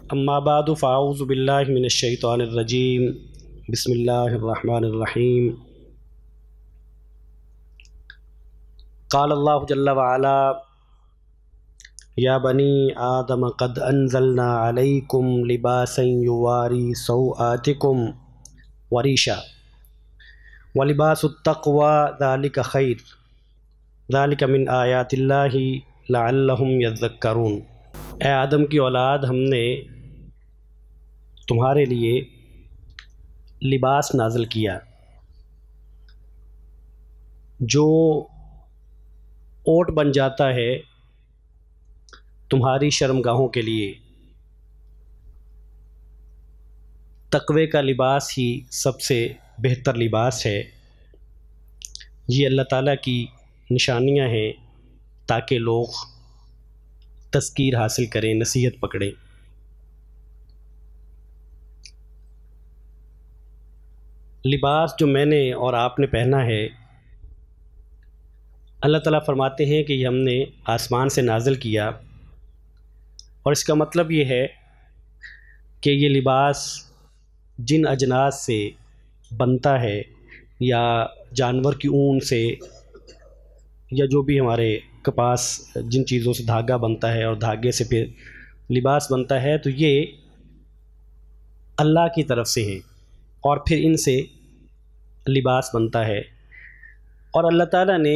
اما بعد فاعوذ باللہ من الشیطان الرجیم بسم اللہ الرحمن الرحیم قال اللہ جل وعلا یا بنی آدم قد انزلنا علیکم لباسا یواری سوآتکم وریشا ولباس التقوی ذالک خیر ذالک من آیات اللہ لعلہم یذکرون۔ اے آدم کی اولاد، ہم نے تمہارے لیے لباس نازل کیا جو اوٹ بن جاتا ہے تمہاری شرمگاہوں کے لیے۔ تقوی کا لباس ہی سب سے بہتر لباس ہے۔ یہ اللہ تعالیٰ کی نشانیاں ہیں تاکہ لوگ تذکیر حاصل کریں، نصیحت پکڑیں۔ لباس جو میں نے اور آپ نے پہنا ہے، اللہ تعالیٰ فرماتے ہیں کہ یہ ہم نے آسمان سے نازل کیا، اور اس کا مطلب یہ ہے کہ یہ لباس جن اجناس سے بنتا ہے یا جانور کی اون سے یا جو بھی ہمارے کپاس جن چیزوں سے دھاگا بنتا ہے اور دھاگے سے پھر لباس بنتا ہے، تو یہ اللہ کی طرف سے ہے اور پھر ان سے لباس بنتا ہے۔ اور اللہ تعالیٰ نے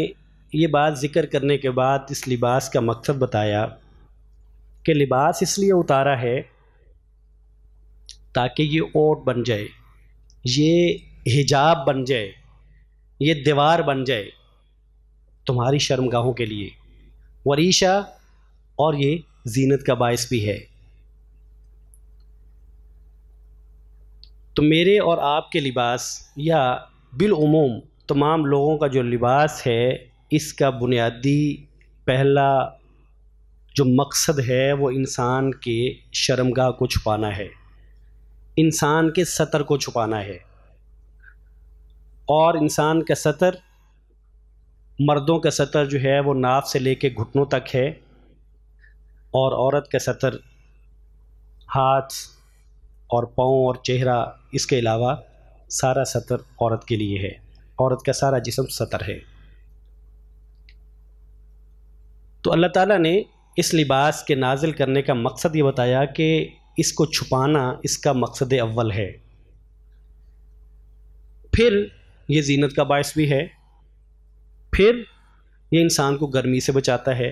یہ بات ذکر کرنے کے بعد اس لباس کا مقصد بتایا کہ لباس اس لیے اتارا ہے تاکہ یہ اوٹ بن جائے، یہ حجاب بن جائے، یہ دیوار بن جائے تمہاری شرمگاہوں کے لیے، وریشہ، اور یہ زینت کا باعث بھی ہے۔ تو میرے اور آپ کے لباس یا بالعموم تمام لوگوں کا جو لباس ہے، اس کا بنیادی پہلا جو مقصد ہے وہ انسان کے شرمگاہ کو چھپانا ہے، انسان کے ستر کو چھپانا ہے۔ اور انسان کا ستر، مردوں کا ستر جو ہے وہ ناف سے لے کے گھٹنوں تک ہے، اور عورت کا ستر ہاتھ اور پاؤں اور چہرہ، اس کے علاوہ سارا ستر عورت کے لیے ہے، عورت کا سارا جسم ستر ہے۔ تو اللہ تعالیٰ نے اس لباس کے نازل کرنے کا مقصد یہ بتایا کہ اس کو چھپانا اس کا مقصد اول ہے، پھر یہ زینت کا باعث بھی ہے، پھر یہ انسان کو گرمی سے بچاتا ہے،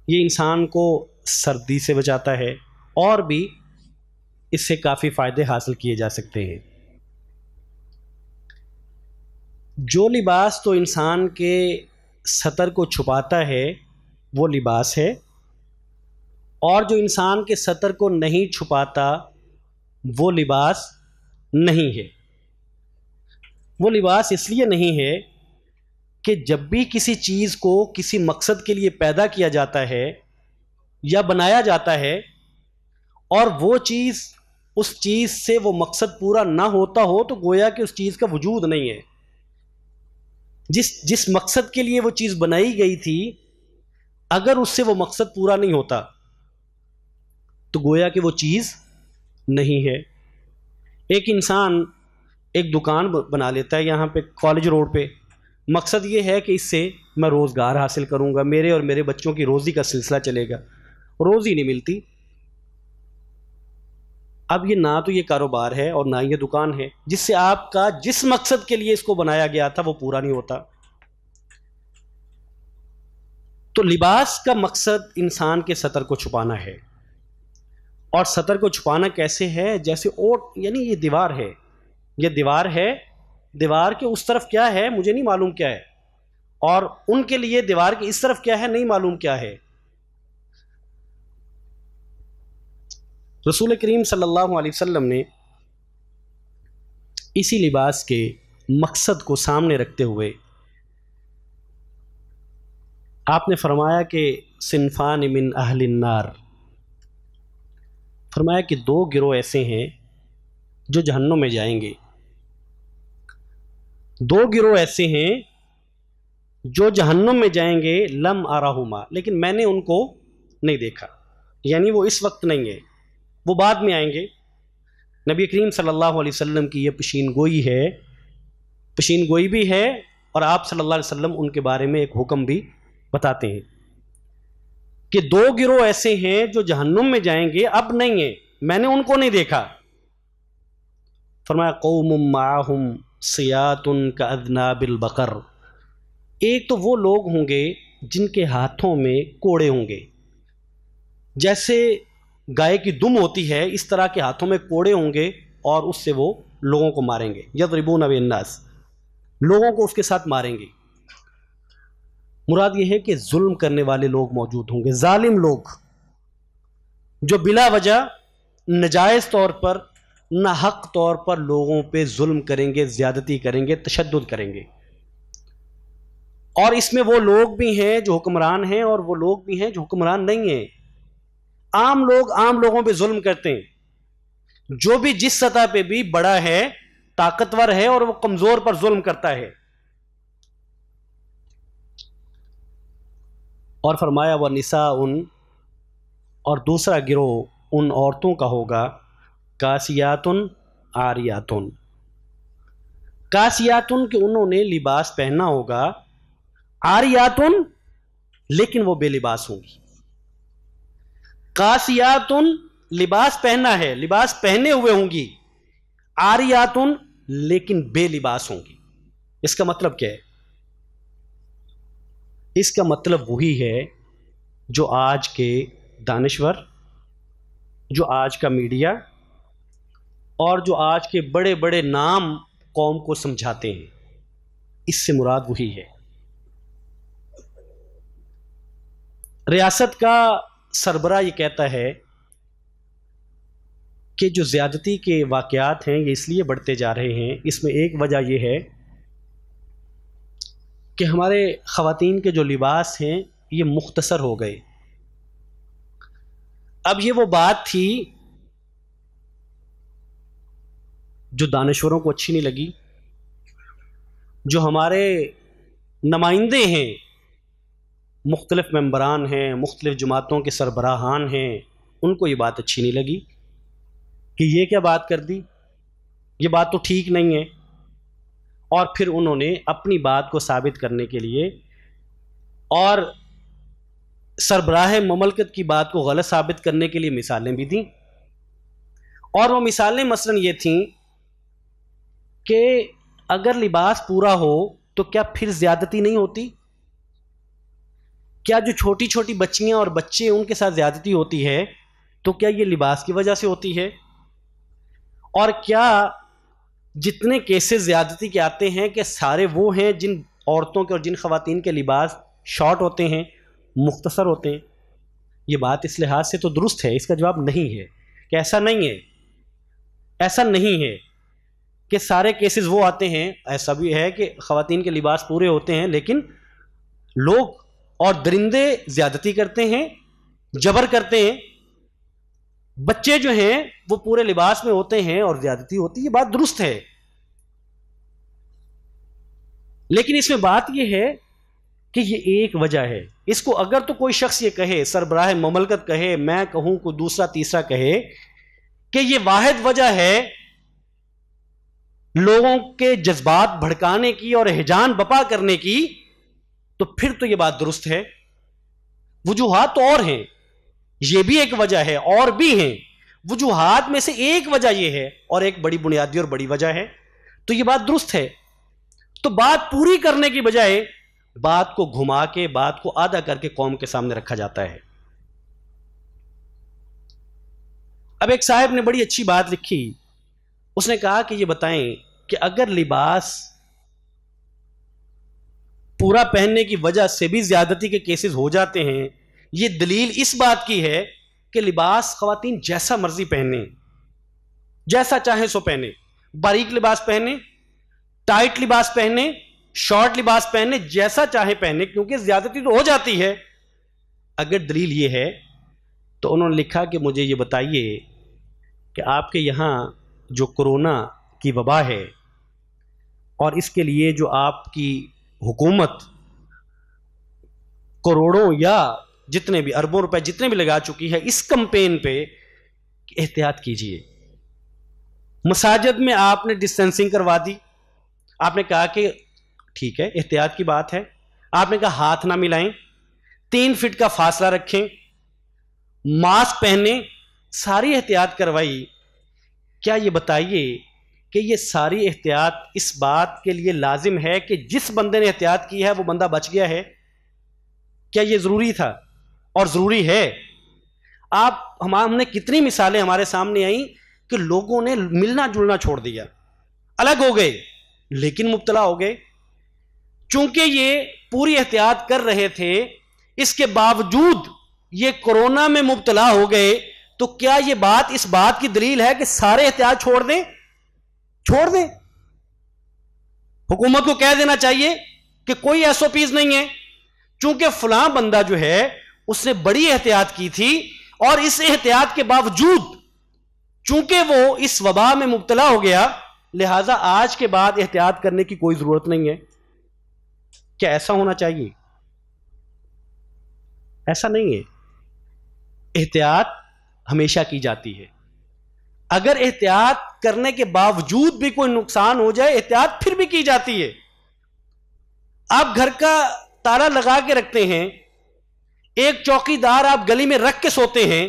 یہ انسان کو سردی سے بچاتا ہے، اور بھی اس سے کافی فائدے حاصل کیے جا سکتے ہیں۔ جو لباس تو انسان کے ستر کو چھپاتا ہے وہ لباس ہے، اور جو انسان کے ستر کو نہیں چھپاتا وہ لباس نہیں ہے۔ وہ لباس اس لیے نہیں ہے کہ جب بھی کسی چیز کو کسی مقصد کے لیے پیدا کیا جاتا ہے یا بنایا جاتا ہے، اور وہ چیز اس چیز سے وہ مقصد پورا نہ ہوتا ہو، تو گویا کہ اس چیز کا وجود نہیں ہے۔ جس مقصد کے لیے وہ چیز بنائی گئی تھی، اگر اس سے وہ مقصد پورا نہیں ہوتا تو گویا کہ وہ چیز نہیں ہے۔ ایک انسان ایک دکان بنا لیتا ہے یہاں پہ کالج روڈ پہ، مقصد یہ ہے کہ اس سے میں روزگار حاصل کروں گا، میرے اور میرے بچوں کی روزی کا سلسلہ چلے گا، روزی نہیں ملتی۔ اب یہ نہ تو یہ کاروبار ہے اور نہ یہ دکان ہے، جس سے آپ کا جس مقصد کے لیے اس کو بنایا گیا تھا وہ پورا نہیں ہوتا۔ تو لباس کا مقصد انسان کے ستر کو چھپانا ہے، اور ستر کو چھپانا کیسے ہے؟ جیسے اوٹ، یعنی یہ دیوار ہے، یہ دیوار ہے، دیوار کے اس طرف کیا ہے مجھے نہیں معلوم کیا ہے، اور ان کے لیے دیوار کے اس طرف کیا ہے نہیں معلوم کیا ہے۔ رسول کریم صلی اللہ علیہ وسلم نے اسی لباس کے مقصد کو سامنے رکھتے ہوئے آپ نے فرمایا کہ صنفان من اہل النار، فرمایا کہ دو گروہ ایسے ہیں جو جہنم میں جائیں گے، دو گروہ ایسے ہیں جو جہنم میں جائیں گے، لم ارہما، لیکن میں نے ان کو نہیں دیکھا، یعنی وہ اس وقت نہیں ہے، وہ بعد میں آئیں گے. نبی کریم صلی اللہ علیہ وسلم کی یہ پیشین گوئی بھی ہے، اور آپ صلی اللہ علیہ وسلم ان کے بارے میں ایک حکم بھی بتاتے ہیں کہ 2 گروہ ایسے ہیں جو جہنم میں جائیں گے، اب نہیں ہیں، میں نے ان کو نہیں دیکھا. فرمایا قوم معہم سیات کاذناب البقر. ایک تو وہ لوگ ہوں گے جن کے ہاتھوں میں کوڑے ہوں گے، جیسے گائے کی دم ہوتی ہے اس طرح کے ہاتھوں میں کوڑے ہوں گے، اور اس سے وہ لوگوں کو ماریں گے. یضربون بالناس، لوگوں کو اس کے ساتھ ماریں گے. مراد یہ ہے کہ ظلم کرنے والے لوگ موجود ہوں گے، ظالم لوگ جو بلا وجہ ناجائز طور پر، ناحق طور پر لوگوں پہ ظلم کریں گے، زیادتی کریں گے، تشدد کریں گے. اور اس میں وہ لوگ بھی ہیں جو حکمران ہیں، اور وہ لوگ بھی ہیں جو حکمران نہیں ہیں. عام لوگ عام لوگوں پہ ظلم کرتے ہیں. جو بھی جس سطح پہ بھی بڑا ہے، طاقتور ہے، اور وہ کمزور پر ظلم کرتا ہے. اور فرمایا وَنِسَاءٌ، اور دوسرا گروہ ان عورتوں کا ہوگا کاسیاتن عاریاتن. کاسیاتن کہ انہوں نے لباس پہننا ہوگا، عاریاتن لیکن وہ بے لباس ہوں گی. کاسیاتن لباس پہننا ہے، لباس پہنے ہوئے ہوں گی، عاریاتن لیکن بے لباس ہوں گی. اس کا مطلب کیا ہے؟ اس کا مطلب وہی ہے جو آج کے دانشور، جو آج کا میڈیا، اور جو آج کے بڑے بڑے نام قوم کو سمجھاتے ہیں. اس سے مراد وہی ہے. ریاست کا سربراہ یہ کہتا ہے کہ جو زیادتی کے واقعات ہیں یہ اس لیے بڑھتے جا رہے ہیں، اس میں ایک وجہ یہ ہے کہ ہمارے خواتین کے جو لباس ہیں یہ مختصر ہو گئے. اب یہ وہ بات تھی جو دانشوروں کو اچھی نہیں لگی، جو ہمارے نمائندے ہیں، مختلف ممبران ہیں، مختلف جماعتوں کے سربراہان ہیں، ان کو یہ بات اچھی نہیں لگی کہ یہ کیا بات کر دی، یہ بات تو ٹھیک نہیں ہے. اور پھر انہوں نے اپنی بات کو ثابت کرنے کے لیے اور سربراہ مملکت کی بات کو غلط ثابت کرنے کے لیے مثالیں بھی دیں. اور وہ مثالیں مثلاً یہ تھیں کہ اگر لباس پورا ہو تو کیا پھر زیادتی نہیں ہوتی؟ کیا جو چھوٹی چھوٹی بچیاں اور بچے ان کے ساتھ زیادتی ہوتی ہے تو کیا یہ لباس کی وجہ سے ہوتی ہے؟ اور کیا جتنے کیسز زیادتی کے آتے ہیں کہ سارے وہ ہیں جن عورتوں کے اور جن خواتین کے لباس شارٹ ہوتے ہیں، مختصر ہوتے ہیں؟ یہ بات اس لحاظ سے تو درست ہے. اس کا جواب نہیں ہے کہ ایسا نہیں ہے. ایسا نہیں ہے کہ سارے کیسز وہ آتے ہیں. ایسا بھی ہے کہ خواتین کے لباس پورے ہوتے ہیں لیکن لوگ اور درندے زیادتی کرتے ہیں، جبر کرتے ہیں. بچے جو ہیں وہ پورے لباس میں ہوتے ہیں اور زیادتی ہوتی ہے. یہ بات درست ہے. لیکن اس میں بات یہ ہے کہ یہ ایک وجہ ہے. اس کو اگر تو کوئی شخص یہ کہے، سربراہ مملکت کہے، میں کہوں، کوئی دوسرا تیسرا کہے کہ یہ واحد وجہ ہے لوگوں کے جذبات بھڑکانے کی اور ہیجان بپا کرنے کی، تو پھر تو یہ بات درست ہے. وجوہات تو اور ہیں، یہ بھی ایک وجہ ہے، اور بھی ہیں. وجوہات میں سے ایک وجہ یہ ہے اور ایک بڑی بنیادی اور بڑی وجہ ہے، تو یہ بات درست ہے. تو بات پوری کرنے کی بجائے بات کو گھما کے، بات کو آدھا کر کے قوم کے سامنے رکھا جاتا ہے. اب ایک صاحب نے بڑی اچھی بات لکھی. اس نے کہا کہ یہ بتائیں کہ اگر لباس پورا پہننے کی وجہ سے بھی زیادتی کے کیسز ہو جاتے ہیں، یہ دلیل اس بات کی ہے کہ لباس خواتین جیسا مرضی پہنے، جیسا چاہیں سو پہنے، باریک لباس پہنے، ٹائٹ لباس پہنے، شارٹ لباس پہنے، جیسا چاہیں پہنے، کیونکہ زیادتی تو ہو جاتی ہے. اگر دلیل یہ ہے تو انہوں نے لکھا کہ مجھے یہ بتائیے کہ آپ کے یہاں جو کرونا کی وبا ہے اور اس کے لیے جو آپ کی حکومت کروڑوں یا جتنے بھی اربوں روپے جتنے بھی لگا چکی ہے اس کمپین پہ، کہ احتیاط کیجئے. مساجد میں آپ نے ڈسٹینسنگ کروا دی. آپ نے کہا کہ ٹھیک ہے احتیاط کی بات ہے. آپ نے کہا ہاتھ نہ ملائیں, 3 فٹ کا فاصلہ رکھیں, ماسک پہنیں, ساری احتیاط کروائی. کیا یہ بتائیے کہ یہ ساری احتیاط اس بات کے لیے لازم ہے کہ جس بندے نے احتیاط کی ہے وہ بندہ بچ گیا ہے؟ کیا یہ ضروری تھا اور ضروری ہے؟ ہم نے کتنی مثالیں ہمارے سامنے آئیں کہ لوگوں نے ملنا جلنا چھوڑ دیا, الگ ہو گئے لیکن مبتلا ہو گئے. چونکہ یہ پوری احتیاط کر رہے تھے, اس کے باوجود یہ کورونا میں مبتلا ہو گئے. تو کیا یہ بات اس بات کی دلیل ہے کہ سارے احتیاط چھوڑ دیں؟ چھوڑ دیں. حکومت کو کہہ دینا چاہیے کہ کوئی ایس او پیز نہیں ہے, چونکہ فلاں بندہ جو ہے اس نے بڑی احتیاط کی تھی اور اس احتیاط کے باوجود چونکہ وہ اس وبا میں مبتلا ہو گیا, لہذا آج کے بعد احتیاط کرنے کی کوئی ضرورت نہیں ہے. کیا ایسا ہونا چاہیے؟ ایسا نہیں ہے. احتیاط ہمیشہ کی جاتی ہے. اگر احتیاط کرنے کے باوجود بھی کوئی نقصان ہو جائے, احتیاط پھر بھی کی جاتی ہے. آپ گھر کا تالا لگا کے رکھتے ہیں, ایک چوکی دار آپ گلی میں رکھ کے سوتے ہیں,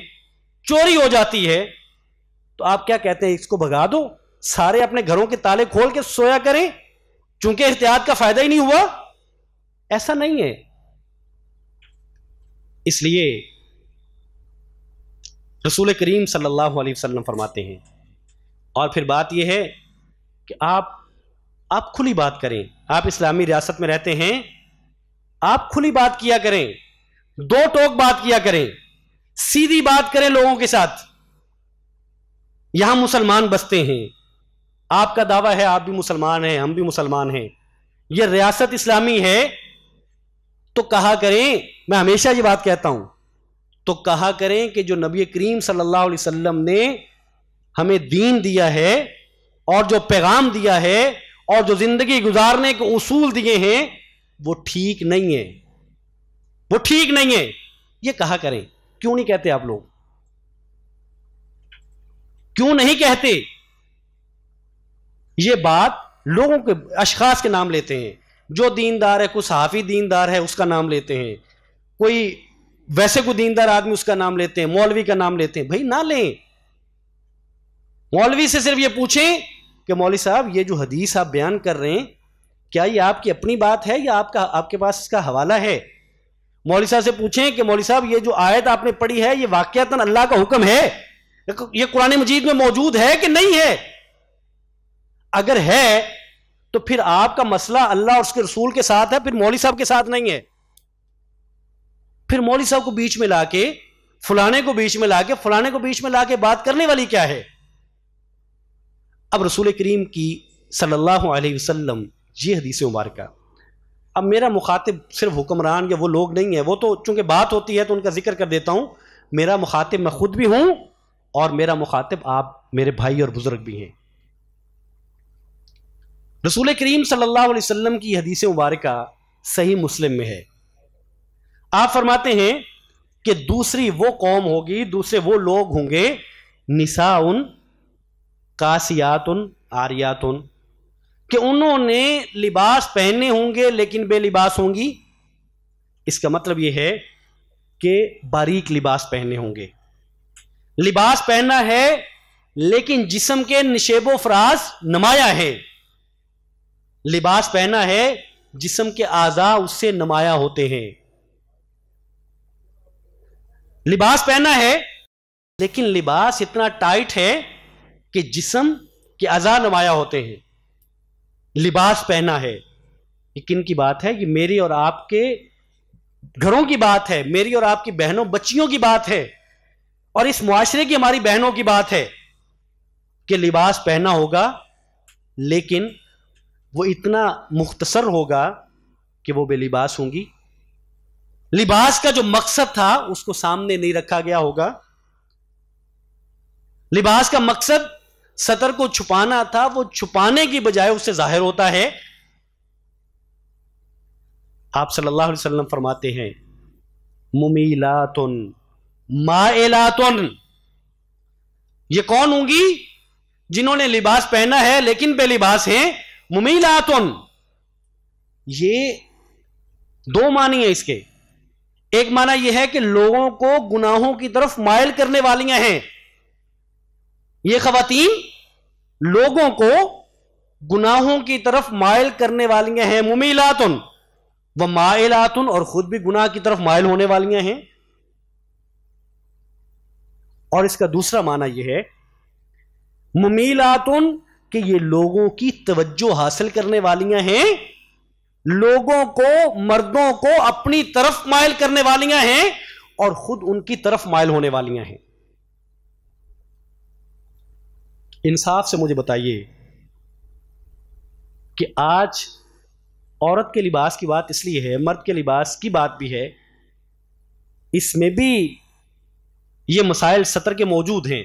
چوری ہو جاتی ہے, تو آپ کیا کہتے ہیں؟ اس کو بھگا دو, سارے اپنے گھروں کے تالے کھول کے سویا کریں چونکہ احتیاط کا فائدہ ہی نہیں ہوا. ایسا نہیں ہے. اس لیے رسول کریم صلی اللہ علیہ وسلم فرماتے ہیں, اور پھر بات یہ ہے کہ آپ کھلی بات کریں. آپ اسلامی ریاست میں رہتے ہیں, آپ کھلی بات کیا کریں, 2 ٹوک بات کیا کریں, سیدھی بات کریں لوگوں کے ساتھ. یہاں مسلمان بستے ہیں, آپ کا دعویٰ ہے آپ بھی مسلمان ہیں, ہم بھی مسلمان ہیں, یہ ریاست اسلامی ہے, تو کہا کریں, میں ہمیشہ یہ بات کہتا ہوں, تو کہا کریں کہ جو نبی کریم صلی اللہ علیہ وسلم نے ہمیں دین دیا ہے اور جو پیغام دیا ہے اور جو زندگی گزارنے کے اصول دیے ہیں وہ ٹھیک نہیں ہے, وہ ٹھیک نہیں ہے. یہ کہا کریں. کیوں نہیں کہتے آپ لوگ؟ کیوں نہیں کہتے؟ یہ بات لوگوں کے اشخاص کے نام لیتے ہیں. جو دیندار ہے, کوئی صحافی دیندار ہے اس کا نام لیتے ہیں, کوئی ویسے کوئی دیندار آدمی اس کا نام لیتے ہیں, مولوی کا نام لیتے ہیں. بھائی نہ لیں. مولوی سے صرف یہ پوچھیں کہ مولوی صاحب یہ جو حدیث آپ بیان کر رہے ہیں کیا یہ آپ کی اپنی بات ہے یا آپ کے پاس اس کا حوالہ ہے؟ مولوی صاحب سے پوچھیں کہ مولوی صاحب یہ جو آیت آپ نے پڑھی ہے یہ واقعتاً اللہ کا حکم ہے, یہ قرآن مجید میں موجود ہے کہ نہیں ہے؟ اگر ہے تو پھر آپ کا مسئلہ اللہ اور اس کے رسول کے ساتھ ہے, پھر مولوی صاحب کے ساتھ نہیں ہے. پھر مولوی صاحب کو بیچ میں لا کے, فلانے کو بیچ میں لا کے, فلانے کو بیچ میں لا کے بات کرنے والی کیا ہے؟ اب رسول کریم کی صلی اللہ علیہ وسلم یہ حدیث مبارکہ, اب میرا مخاطب صرف حکمران یا وہ لوگ نہیں ہے, وہ تو چونکہ بات ہوتی ہے تو ان کا ذکر کر دیتا ہوں. میرا مخاطب میں خود بھی ہوں اور میرا مخاطب آپ میرے بھائی اور بزرگ بھی ہیں. رسول کریم صلی اللہ علیہ وسلم کی حدیث مبارکہ صحیح مسلم میں ہے. آپ فرماتے ہیں کہ دوسری وہ قوم ہوگی, دوسرے وہ لوگ ہوں گے, نساء کاسیات عاریات, کہ انہوں نے لباس پہنے ہوں گے لیکن بے لباس ہوں گی. اس کا مطلب یہ ہے کہ باریک لباس پہنے ہوں گے. لباس پہننا ہے لیکن جسم کے نشیب و فراز نمایاں ہے. لباس پہنا ہے, جسم کے اعضاء اس سے نمایاں ہوتے ہیں. لباس پہنا ہے لیکن لباس اتنا ٹائٹ ہے کہ جسم کے اعضاء نمایاں ہوتے ہیں. لباس پہنا ہے. یہ کن کی بات ہے؟ یہ میری اور آپ کے گھروں کی بات ہے, میری اور آپ کی بہنوں بچیوں کی بات ہے, اور اس معاشرے کی ہماری بہنوں کی بات ہے کہ لباس پہنا ہوگا لیکن وہ اتنا مختصر ہوگا کہ وہ بے لباس ہوں گی. لباس کا جو مقصد تھا اس کو سامنے نہیں رکھا گیا ہوگا. لباس کا مقصد سطر کو چھپانا تھا, وہ چھپانے کی بجائے اس سے ظاہر ہوتا ہے. آپ صلی اللہ علیہ وسلم فرماتے ہیں ممیلات مائلات, یہ کون ہوں گی؟ جنہوں نے لباس پہنا ہے لیکن بے لباس ہیں. ممیلاتن، یہ دو معنی ہیں اس کے. ایک معنی یہ ہے کہ لوگوں کو گناہوں کی طرف مائل کرنے والیاں ہیں. یہ خواتین لوگوں کو گناہوں کی طرف مائل کرنے والیاں ہیں. ممیلاتن و مائلاتن، اور خود بھی گناہ کی طرف مائل ہونے والیاں ہیں. اور اس کا دوسرا معنی یہ ہے ممیلاتن کہ یہ لوگوں کی توجہ حاصل کرنے والیاں ہیں، لوگوں کو، مردوں کو اپنی طرف مائل کرنے والیاں ہیں اور خود ان کی طرف مائل ہونے والیاں ہیں. انصاف سے مجھے بتائیے کہ آج عورت کے لباس کی بات اس لیے ہے، مرد کے لباس کی بات بھی ہے، اس میں بھی یہ مسائل سطر کے موجود ہیں،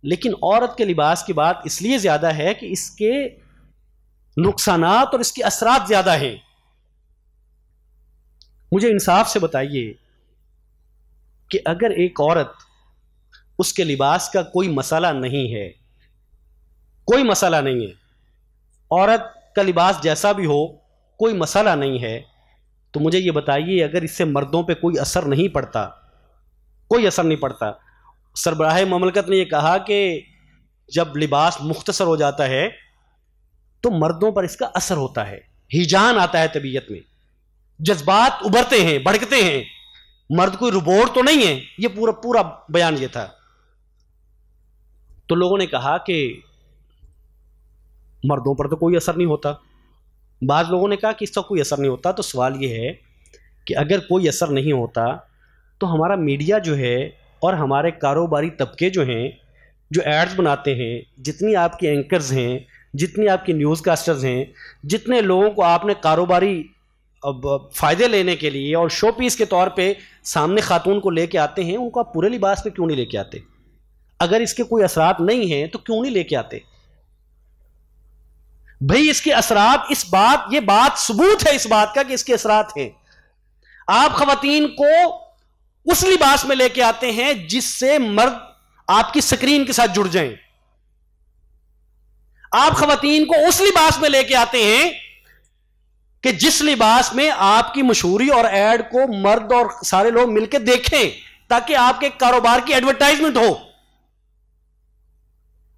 لیکن عورت کے لباس کی بات اس لیے زیادہ ہے کہ اس کے نقصانات اور اس کے اثرات زیادہ ہیں. مجھے انصاف سے بتائیے کہ اگر ایک عورت، اس کے لباس کا کوئی مسئلہ نہیں ہے، کوئی مسئلہ نہیں ہے، عورت کا لباس جیسا بھی ہو کوئی مسئلہ نہیں ہے، تو مجھے یہ بتائیے اگر اس سے مردوں پہ کوئی اثر نہیں پڑتا، کوئی اثر نہیں پڑتا. سربراہ مملکت نے یہ کہا کہ جب لباس مختصر ہو جاتا ہے تو مردوں پر اس کا اثر ہوتا ہے، ہیجان آتا ہے طبیعت میں، جذبات ابھرتے ہیں، بھڑکتے ہیں. مرد کوئی روبوٹ تو نہیں ہے. یہ پورا بیان یہ تھا. تو لوگوں نے کہا کہ مردوں پر تو کوئی اثر نہیں ہوتا. بعض لوگوں نے کہا کہ اس کا کوئی اثر نہیں ہوتا. تو سوال یہ ہے کہ اگر کوئی اثر نہیں ہوتا تو ہمارا میڈیا جو ہے اور ہمارے کاروباری طبقے جو ہیں، جو ایڈز بناتے ہیں، جتنی آپ کے اینکرز ہیں، جتنی آپ کی نیوز کاسٹرز ہیں، جتنے لوگوں کو آپ نے کاروباری فائدے لینے کے لیے اور شو پیس کے طور پہ سامنے خاتون کو لے کے آتے ہیں، ان کو آپ پورے لباس پہ کیوں نہیں لے کے آتے؟ اگر اس کے کوئی اثرات نہیں ہیں تو کیوں نہیں لے کے آتے؟ بھئی اس کے اثرات، یہ بات ثبوت ہے اس بات کا کہ اس کے اثرات ہیں. آپ خواتین کو اس لباس میں لے کے آتے ہیں جس سے مرد آپ کی سکرین کے ساتھ جڑ جائیں. آپ خواتین کو اس لباس میں لے کے آتے ہیں کہ جس لباس میں آپ کی مشہوری اور ایڈ کو مرد اور سارے لوگ مل کے دیکھیں تاکہ آپ کے کاروبار کی ایڈورٹائزمنٹ ہو.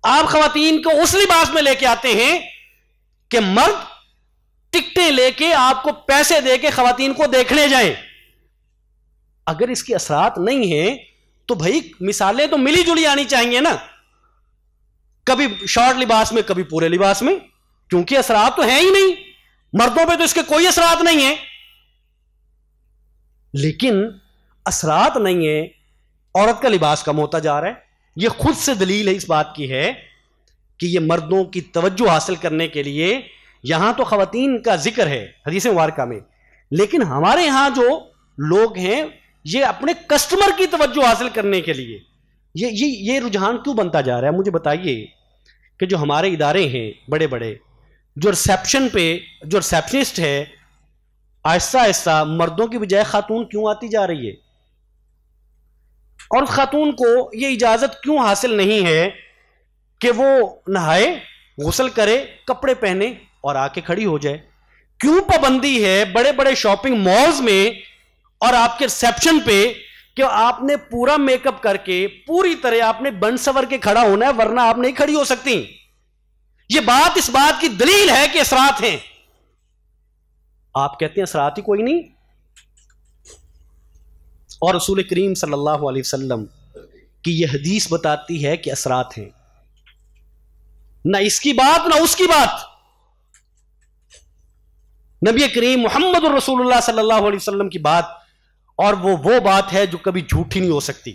آپ خواتین کو اس لباس میں لے کے آتے ہیں کہ مرد ٹکٹیں لے کے آپ کو پیسے دے کے خواتین کو دیکھنے جائیں. اگر اس کے اثرات نہیں ہیں تو بھائی مثالیں تو ملی جلی آنی چاہیے نا، کبھی شارٹ لباس میں کبھی پورے لباس میں، کیونکہ اثرات تو ہیں ہی نہیں. مردوں پہ تو اس کے کوئی اثرات نہیں ہیں. لیکن اثرات نہیں ہیں، عورت کا لباس کم ہوتا جا رہا ہے. یہ خود سے دلیل ہے اس بات کی ہے کہ یہ مردوں کی توجہ حاصل کرنے کے لیے، یہاں تو خواتین کا ذکر ہے حدیث مبارکہ میں، لیکن ہمارے یہاں جو لوگ ہیں یہ اپنے کسٹمر کی توجہ حاصل کرنے کے لیے یہ رجحان کیوں بنتا جا رہا ہے؟ مجھے بتائیے کہ جو ہمارے ادارے ہیں بڑے بڑے، جو ریسیپشن پہ جو ریسیپشنسٹ ہے، آہستہ آہستہ مردوں کی بجائے خاتون کیوں آتی جا رہی ہے؟ اور خاتون کو یہ اجازت کیوں حاصل نہیں ہے کہ وہ نہائے، غسل کرے، کپڑے پہنے اور آ کے کھڑی ہو جائے؟ کیوں پابندی ہے بڑے بڑے شاپنگ مالز میں اور آپ کے ریسیپشن پہ کہ آپ نے پورا میک اپ کر کے پوری طرح آپ نے بن سور کے کھڑا ہونا ہے، ورنہ آپ نہیں کھڑی ہو سکتی؟ یہ بات اس بات کی دلیل ہے کہ اثرات ہیں. آپ کہتے ہیں اثرات ہی کوئی نہیں، اور رسول کریم صلی اللہ علیہ وسلم کی یہ حدیث بتاتی ہے کہ اثرات ہیں. نہ اس کی بات نہ اس کی بات. نبی کریم محمد الرسول اللہ صلی اللہ علیہ وسلم کی بات، اور وہ بات ہے جو کبھی جھوٹی نہیں ہو سکتی.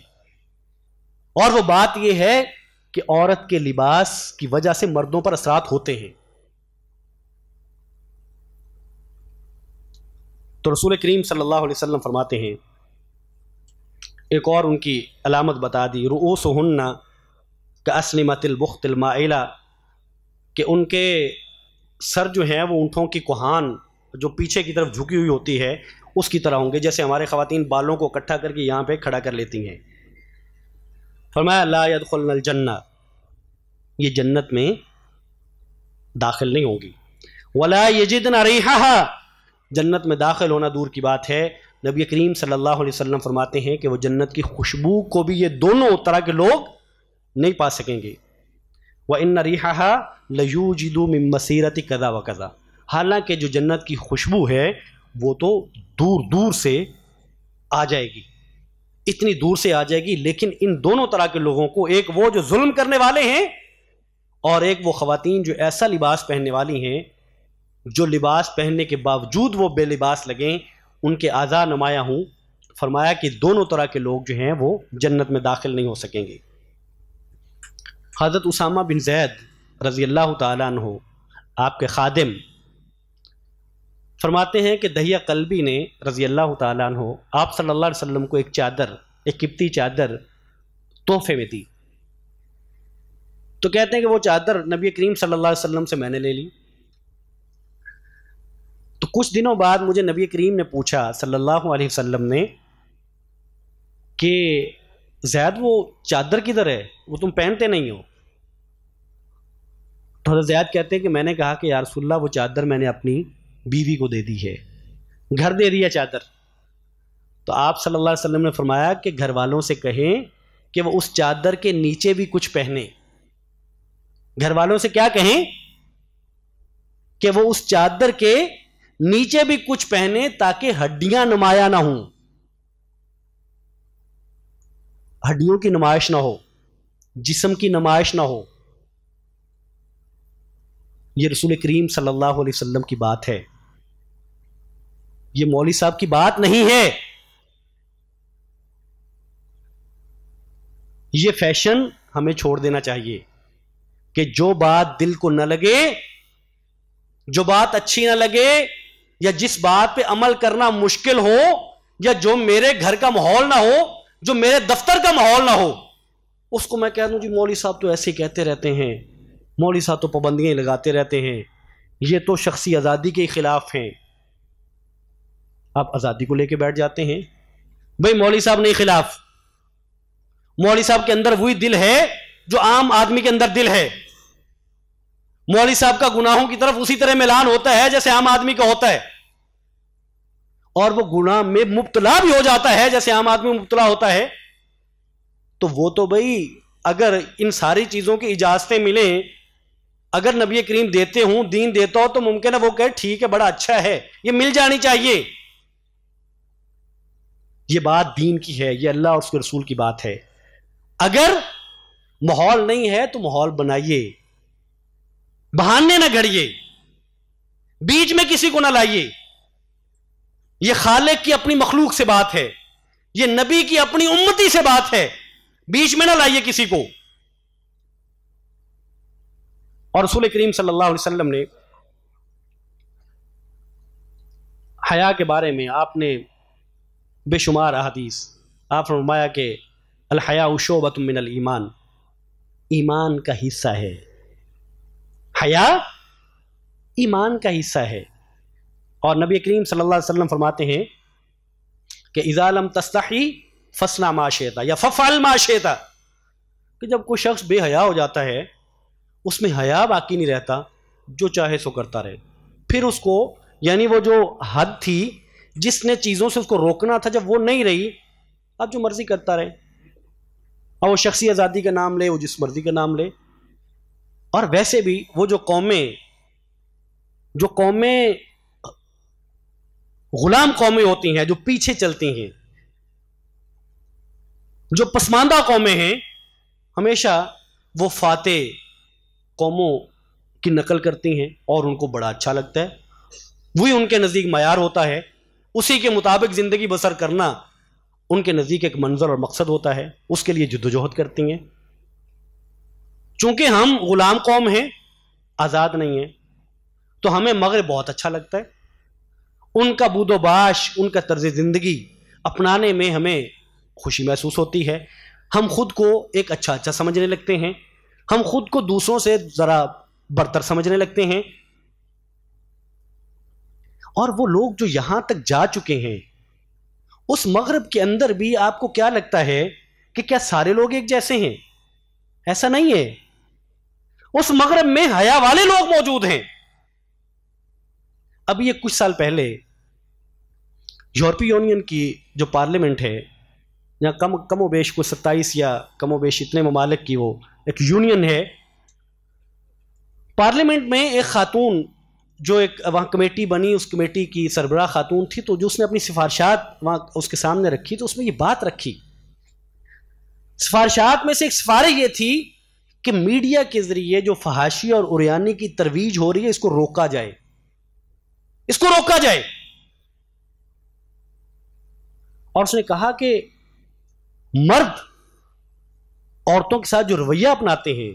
اور وہ بات یہ ہے کہ عورت کے لباس کی وجہ سے مردوں پر اثرات ہوتے ہیں. تو رسول کریم صلی اللہ علیہ وسلم فرماتے ہیں، ایک اور ان کی علامت بتا دی، رؤوسہن کاسنمۃ البخت المائلہ، کہ ان کے سر جو ہیں وہ اونٹوں کی کوہان جو پیچھے کی طرف جھکی ہوئی ہوتی ہے اس کی طرح ہوں گے، جیسے ہمارے خواتین بالوں کو اکٹھا کر کے یہاں پہ کھڑا کر لیتی ہیں. فرمایا لا يدخلن الجنہ، یہ جنت میں داخل نہیں ہوں گی۔ وَلَا يَجِدْنَ رِيحَهَا، جنت میں داخل ہونا دور کی بات ہے، نبی کریم صلی اللہ علیہ وسلم فرماتے ہیں کہ وہ جنت کی خوشبو کو بھی یہ دونوں طرح کے لوگ نہیں پا سکیں گے۔ وَإِنَّ رِيحَهَا لَيُوجِدُ مِن مَّسِيرَةِ كَذَا وَكَذَا، حالانکہ جو جنت کی خوشبو ہے وہ تو دور دور سے آ جائے گی، اتنی دور سے آ جائے گی، لیکن ان دونوں طرح کے لوگوں کو، ایک وہ جو ظلم کرنے والے ہیں اور ایک وہ خواتین جو ایسا لباس پہننے والی ہیں جو لباس پہننے کے باوجود وہ بے لباس لگیں، ان کے اعضاء نمایاں ہوں، فرمایا کہ دونوں طرح کے لوگ جو ہیں وہ جنت میں داخل نہیں ہو سکیں گے۔ حضرت اسامہ بن زید رضی اللہ تعالیٰ عنہ آپ کے خادم فرماتے ہیں کہ دہیہ قلبی نے رضی اللہ تعالیٰ عنہ آپ صلی اللہ علیہ وسلم کو ایک چادر، ایک قبطی چادر تحفے میں دی، تو کہتے ہیں کہ وہ چادر نبی کریم صلی اللہ علیہ وسلم سے میں نے لے لی۔ تو کچھ دنوں بعد مجھے نبی کریم نے پوچھا صلی اللہ علیہ وسلم نے کہ زید وہ چادر کدھر ہے، وہ تم پہنتے نہیں ہو؟ تو حضرت زید کہتے ہیں کہ میں نے کہا کہ یا رسول اللہ وہ چادر میں نے اپنی بیوی کو دے دی ہے، گھر دے دیا چادر۔ تو آپ صلی اللہ علیہ وسلم نے فرمایا کہ گھر والوں سے کہیں کہ وہ اس چادر کے نیچے بھی کچھ پہنے، گھر والوں سے کیا کہیں کہ وہ اس چادر کے نیچے بھی کچھ پہنے تاکہ ہڈیاں نمایاں نہ ہوں، ہڈیوں کی نمائش نہ ہو، جسم کی نمائش نہ ہو۔ یہ رسول کریم صلی اللہ علیہ وسلم کی بات ہے، یہ مولوی صاحب کی بات نہیں ہے۔ یہ فیشن ہمیں چھوڑ دینا چاہیے کہ جو بات دل کو نہ لگے، جو بات اچھی نہ لگے، یا جس بات پہ عمل کرنا مشکل ہو، یا جو میرے گھر کا ماحول نہ ہو، جو میرے دفتر کا ماحول نہ ہو، اس کو میں کہہ دوں جی مولوی صاحب تو ایسے ہی کہتے رہتے ہیں، مولوی صاحب تو پابندیاں لگاتے رہتے ہیں، یہ تو شخصی آزادی کے خلاف ہیں۔ آپ آزادی کو لے کے بیٹھ جاتے ہیں، بھئی مولوی صاحب نہیں خلاف، مولوی صاحب کے اندر وہی دل ہے جو عام آدمی کے اندر دل ہے، مولوی صاحب کا گناہوں کی طرف اسی طرح میلان ہوتا ہے جیسے عام آدمی کا ہوتا ہے، اور وہ گناہ میں مبتلا بھی ہو جاتا ہے جیسے عام آدمی مبتلا ہوتا ہے۔ تو وہ تو بھئی اگر ان ساری چیزوں کی اجازتیں ملیں، اگر نبی کریم دیتے ہوں، دین دیتا ہو، تو ممکن ہے وہ کہے ٹھیک ہے بڑا اچھا ہے، یہ مل جانی چاہیے۔ یہ بات دین کی ہے، یہ اللہ اور اس کے رسول کی بات ہے۔ اگر ماحول نہیں ہے تو ماحول بنائیے، بہانے نہ گھڑیے، بیچ میں کسی کو نہ لائیے۔ یہ خالق کی اپنی مخلوق سے بات ہے، یہ نبی کی اپنی امتی سے بات ہے، بیچ میں نہ لائیے کسی کو۔ اور رسول کریم صلی اللہ علیہ وسلم نے حیا کے بارے میں آپ نے بے شمار احادیث، آپ نے فرمایا کہ الحیاء شعبۃ من الایمان، ایمان کا حصہ ہے، حیا ایمان کا حصہ ہے۔ اور نبی کریم صلی اللہ علیہ وسلم فرماتے ہیں کہ اذا لم تستحی فاصنع ما شئت یا فافعل ما شئت، کہ جب کوئی شخص بے حیا ہو جاتا ہے، اس میں حیا باقی نہیں رہتا، جو چاہے سو کرتا رہے، پھر اس کو یعنی وہ جو حد تھی جس نے چیزوں سے اس کو روکنا تھا، جب وہ نہیں رہی، اب جو مرضی کرتا رہے، اور وہ شخصی آزادی کا نام لے، وہ جس مرضی کا نام لے۔ اور ویسے بھی وہ جو قومیں غلام قومیں ہوتی ہیں، جو پیچھے چلتی ہیں، جو پسماندہ قومیں ہیں، ہمیشہ وہ فاتح قوموں کی نقل کرتی ہیں اور ان کو بڑا اچھا لگتا ہے، وہی ان کے نزدیک معیار ہوتا ہے، اسی کے مطابق زندگی بسر کرنا ان کے نزدیک ایک منظر اور مقصد ہوتا ہے، اس کے لیے جدوجہد کرتی ہیں۔ چونکہ ہم غلام قوم ہیں، آزاد نہیں ہیں، تو ہمیں مغرب بہت اچھا لگتا ہے، ان کا بود و باش، ان کا طرز زندگی اپنانے میں ہمیں خوشی محسوس ہوتی ہے، ہم خود کو ایک اچھا سمجھنے لگتے ہیں، ہم خود کو دوسروں سے ذرا برتر سمجھنے لگتے ہیں۔ اور وہ لوگ جو یہاں تک جا چکے ہیں، اس مغرب کے اندر بھی آپ کو کیا لگتا ہے کہ کیا سارے لوگ ایک جیسے ہیں؟ ایسا نہیں ہے۔ اس مغرب میں حیا والے لوگ موجود ہیں. اب یہ کچھ سال پہلے یورپی یونین کی جو پارلیمنٹ ہے، یا کم و بیش کو 27 یا کم و بیش اتنے ممالک کی وہ ایک یونین ہے، پارلیمنٹ میں ایک خاتون جو ایک وہاں کمیٹی بنی، اس کمیٹی کی سربراہ خاتون تھی، تو جو اس نے اپنی سفارشات وہاں اس کے سامنے رکھی تو اس میں یہ بات رکھی. سفارشات میں سے ایک سفارش یہ تھی کہ میڈیا کے ذریعے جو فحاشی اور عریانی کی ترویج ہو رہی ہے اس کو روکا جائے، اس کو روکا جائے. اور اس نے کہا کہ مرد عورتوں کے ساتھ جو رویہ اپناتے ہیں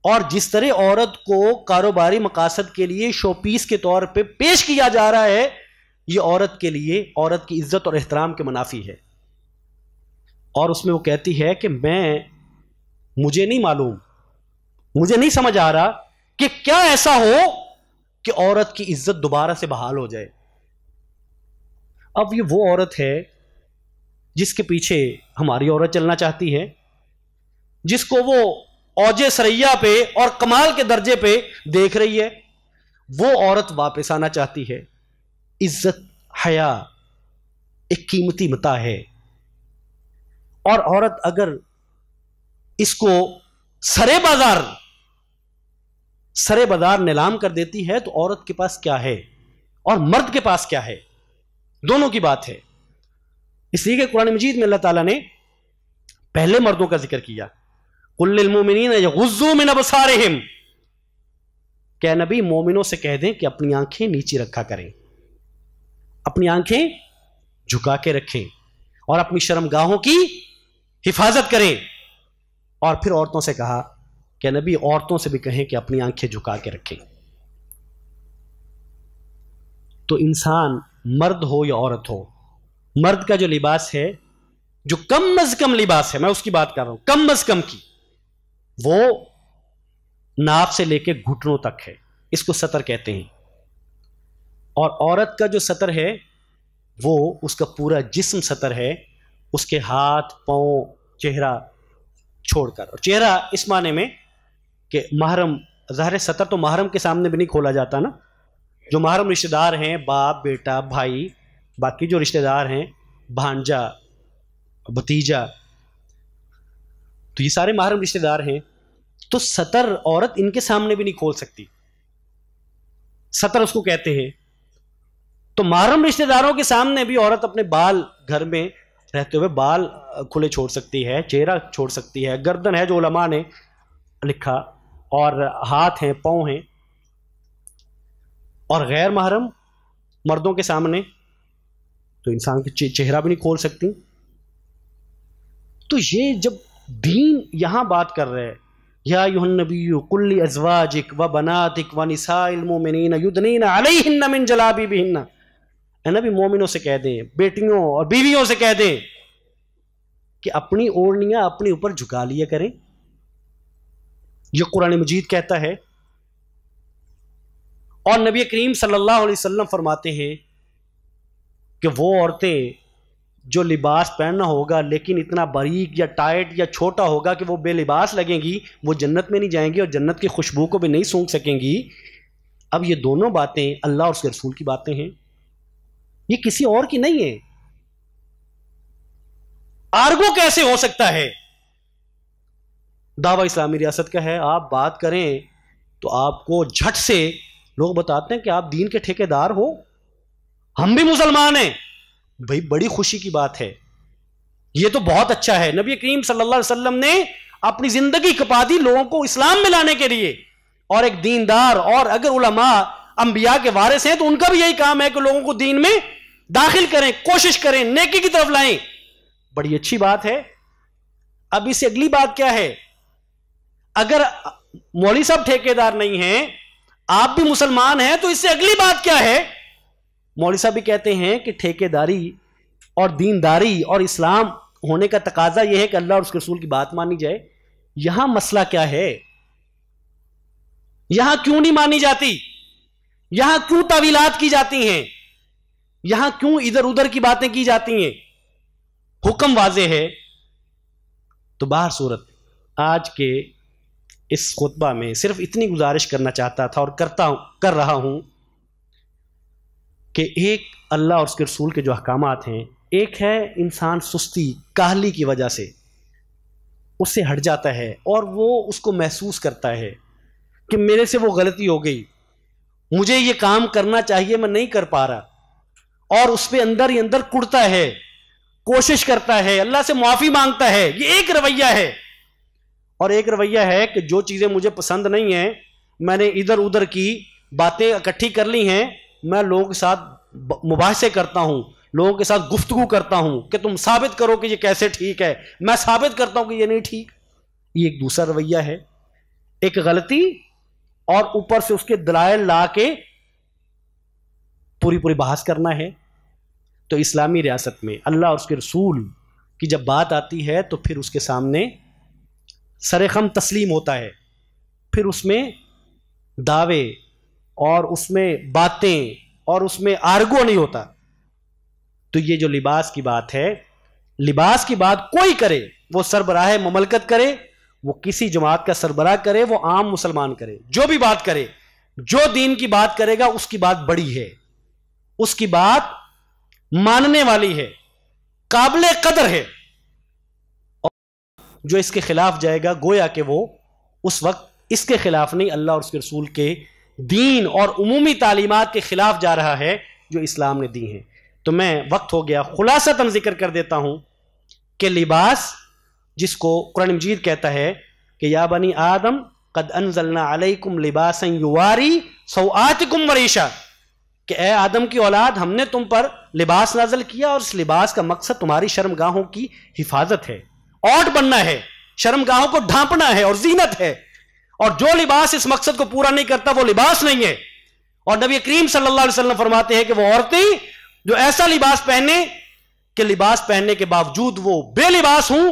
اور جس طرح عورت کو کاروباری مقاصد کے لیے شو پیس کے طور پہ پیش کیا جا رہا ہے، یہ عورت کے لیے عورت کی عزت اور احترام کے منافی ہے. اور اس میں وہ کہتی ہے کہ مجھے نہیں معلوم، مجھے نہیں سمجھ آ رہا کہ کیا ایسا ہو کہ عورت کی عزت دوبارہ سے بحال ہو جائے. اب یہ وہ عورت ہے جس کے پیچھے ہماری عورت چلنا چاہتی ہے، جس کو وہ اوج ثریا پہ اور کمال کے درجے پہ دیکھ رہی ہے، وہ عورت واپس آنا چاہتی ہے. عزت حیا ایک قیمتی متاع ہے، اور عورت اگر اس کو سرے بازار نیلام کر دیتی ہے تو عورت کے پاس کیا ہے اور مرد کے پاس کیا ہے، دونوں کی بات ہے. اس لیے کہ قرآن مجید میں اللہ تعالیٰ نے پہلے مردوں کا ذکر کیا، قُلْ لِلْمُؤْمِنِينَ يَغُضُّوا مِنْ أَبْصَارِهِمْ، کہ نبی مومنوں سے کہہ دیں کہ اپنی آنکھیں نیچے رکھا کریں، اپنی آنکھیں جھکا کے رکھیں اور اپنی شرمگاہوں کی حفاظت کریں. اور پھر عورتوں سے کہا کہ نبی عورتوں سے بھی کہیں کہ اپنی آنکھیں جھکا کے رکھیں. تو انسان مرد ہو یا عورت ہو، مرد کا جو لباس ہے، جو کم از کم لباس ہے، میں اس کی بات کر رہا ہوں، کم از کم کی، وہ ناف سے لے کے گھٹنوں تک ہے، اس کو ستر کہتے ہیں. اور عورت کا جو ستر ہے وہ اس کا پورا جسم ستر ہے، اس کے ہاتھ پاؤں چہرہ چھوڑ کر. اور چہرہ اس معنی میں کہ محرم، ظاہر ستر تو محرم کے سامنے بھی نہیں کھولا جاتا نا، جو محرم رشتہ دار ہیں، باپ بیٹا بھائی، باقی جو رشتہ دار ہیں بھانجا بھتیجا، تو یہ سارے محرم رشتہ دار ہیں. تو ستر عورت ان کے سامنے بھی نہیں کھول سکتی، ستر اس کو کہتے ہیں. تو محرم رشتہ داروں کے سامنے بھی عورت اپنے بال گھر میں رہتے ہوئے بال کھلے چھوڑ سکتی ہے، چہرہ چھوڑ سکتی ہے، گردن ہے جو علماء نے لکھا، اور ہاتھ ہیں پاؤں ہیں. اور غیر محرم مردوں کے سامنے تو انسان کی چہرہ بھی نہیں کھول سکتی. تو یہ جب دین یہاں بات کر رہے ہیں، یا ایھا النبی قل لازواجک وبناتک ونساء المؤمنین یدنین علیہن من جلابیبہن، اے نبی مومنوں سے کہہ دیں، بیٹیوں اور بیویوں سے کہہ دیں کہ اپنی اوڑھنیاں اپنے اوپر جھکا لیا کریں. یہ قرآن مجید کہتا ہے. اور نبی کریم صلی اللہ علیہ وسلم فرماتے ہیں کہ وہ عورتیں جو لباس پہننا ہوگا لیکن اتنا باریک یا ٹائٹ یا چھوٹا ہوگا کہ وہ بے لباس لگیں گی، وہ جنت میں نہیں جائیں گی اور جنت کی خوشبو کو بھی نہیں سونگھ سکیں گی. اب یہ دونوں باتیں اللہ اور اس کے رسول کی باتیں ہیں، یہ کسی اور کی نہیں ہے. آرگو کیسے ہو سکتا ہے؟ دعویٰ اسلامی ریاست کا ہے، آپ بات کریں تو آپ کو جھٹ سے لوگ بتاتے ہیں کہ آپ دین کے ٹھیکیدار ہو، ہم بھی مسلمان ہیں. بھائی بڑی خوشی کی بات ہے، یہ تو بہت اچھا ہے. نبی کریم صلی اللہ علیہ وسلم نے اپنی زندگی کھپا دی لوگوں کو اسلام میں لانے کے لیے، اور ایک دیندار، اور اگر علماء انبیاء کے وارث ہیں تو ان کا بھی یہی کام ہے کہ لوگوں کو دین میں داخل کریں، کوشش کریں، نیکی کی طرف لائیں. بڑی اچھی بات ہے. اب اس سے اگلی بات کیا ہے؟ اگر مولوی صاحب ٹھیکیدار نہیں ہیں، آپ بھی مسلمان ہیں، تو اس سے اگلی بات کیا ہے؟ مولوی صاحب بھی کہتے ہیں کہ ٹھیکیداری اور دینداری اور اسلام ہونے کا تقاضا یہ ہے کہ اللہ اور اس کے رسول کی بات مانی جائے. یہاں مسئلہ کیا ہے؟ یہاں کیوں نہیں مانی جاتی؟ یہاں کیوں تعویلات کی جاتی ہیں؟ یہاں کیوں ادھر ادھر کی باتیں کی جاتی ہیں؟ حکم واضح ہے. تو باہر صورت آج کے اس خطبہ میں صرف اتنی گزارش کرنا چاہتا تھا اور کر رہا ہوں کہ ایک اللہ اور اس کے رسول کے جو احکامات ہیں، ایک ہے انسان سستی کاہلی کی وجہ سے اس سے ہٹ جاتا ہے اور وہ اس کو محسوس کرتا ہے کہ میرے سے وہ غلطی ہو گئی، مجھے یہ کام کرنا چاہیے میں نہیں کر پا رہا، اور اس پہ اندر ہی اندر کڑتا ہے، کوشش کرتا ہے، اللہ سے معافی مانگتا ہے. یہ ایک رویہ ہے. اور ایک رویہ ہے کہ جو چیزیں مجھے پسند نہیں ہیں، میں نے ادھر ادھر کی باتیں اکٹھی کر لی ہیں، میں لوگوں کے ساتھ مباحثے کرتا ہوں، لوگوں کے ساتھ گفتگو کرتا ہوں کہ تم ثابت کرو کہ یہ کیسے ٹھیک ہے، میں ثابت کرتا ہوں کہ یہ نہیں ٹھیک. یہ ایک دوسرا رویہ ہے. ایک غلطی اور اوپر سے اس کے دلائل لا کے پوری بحث کرنا ہے. تو اسلامی ریاست میں اللہ اور اس کے رسول کی جب بات آتی ہے تو پھر اس کے سامنے سرخم تسلیم ہوتا ہے، پھر اس میں دعوے اور اس میں باتیں اور اس میں آرگو نہیں ہوتا. تو یہ جو لباس کی بات ہے، لباس کی بات کوئی کرے، وہ سربراہ مملکت کرے، وہ کسی جماعت کا سربراہ کرے، وہ عام مسلمان کرے، جو بھی بات کرے، جو دین کی بات کرے گا اس کی بات بڑی ہے، اس کی بات ماننے والی ہے، قابل قدر ہے. اور جو اس کے خلاف جائے گا گویا کہ وہ اس وقت اس کے خلاف نہیں، اللہ اور اس کے رسول کے دین اور عمومی تعلیمات کے خلاف جا رہا ہے جو اسلام نے دی ہیں. تو میں وقت ہو گیا، خلاصتاً ذکر کر دیتا ہوں کہ لباس جس کو قرآن مجید کہتا ہے کہ یا بنی آدم قد انزلنا علیکم لباسا یواری سوآتکم وریشا، کہ اے آدم کی اولاد ہم نے تم پر لباس نازل کیا، اور اس لباس کا مقصد تمہاری شرمگاہوں کی حفاظت ہے، اوٹ بننا ہے، شرمگاہوں کو ڈھانپنا ہے اور زینت ہے. اور جو لباس اس مقصد کو پورا نہیں کرتا وہ لباس نہیں ہے. اور نبی کریم صلی اللہ علیہ وسلم فرماتے ہیں کہ وہ عورتیں جو ایسا لباس پہنے کہ لباس پہننے کے باوجود وہ بے لباس ہوں،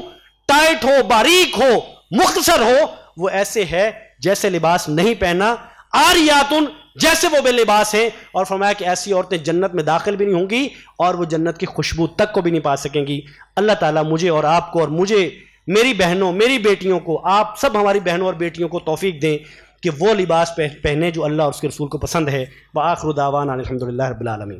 ٹائٹ ہو، باریک ہو، مختصر ہو، وہ ایسے ہے جیسے لباس نہیں پہنا، آریاتن جیسے وہ بے لباس ہیں. اور فرمایا کہ ایسی عورتیں جنت میں داخل بھی نہیں ہوں گی اور وہ جنت کی خوشبو تک کو بھی نہیں پا سکیں گی. اللہ تعالیٰ مجھے اور آپ کو اور مجھے، میری بہنوں، میری بیٹیوں کو، آپ سب ہماری بہنوں اور بیٹیوں کو توفیق دیں کہ وہ لباس پہنے جو اللہ اور اس کے رسول کو پسند ہے. وآخر دعوانا الحمدللہ رب العالمین.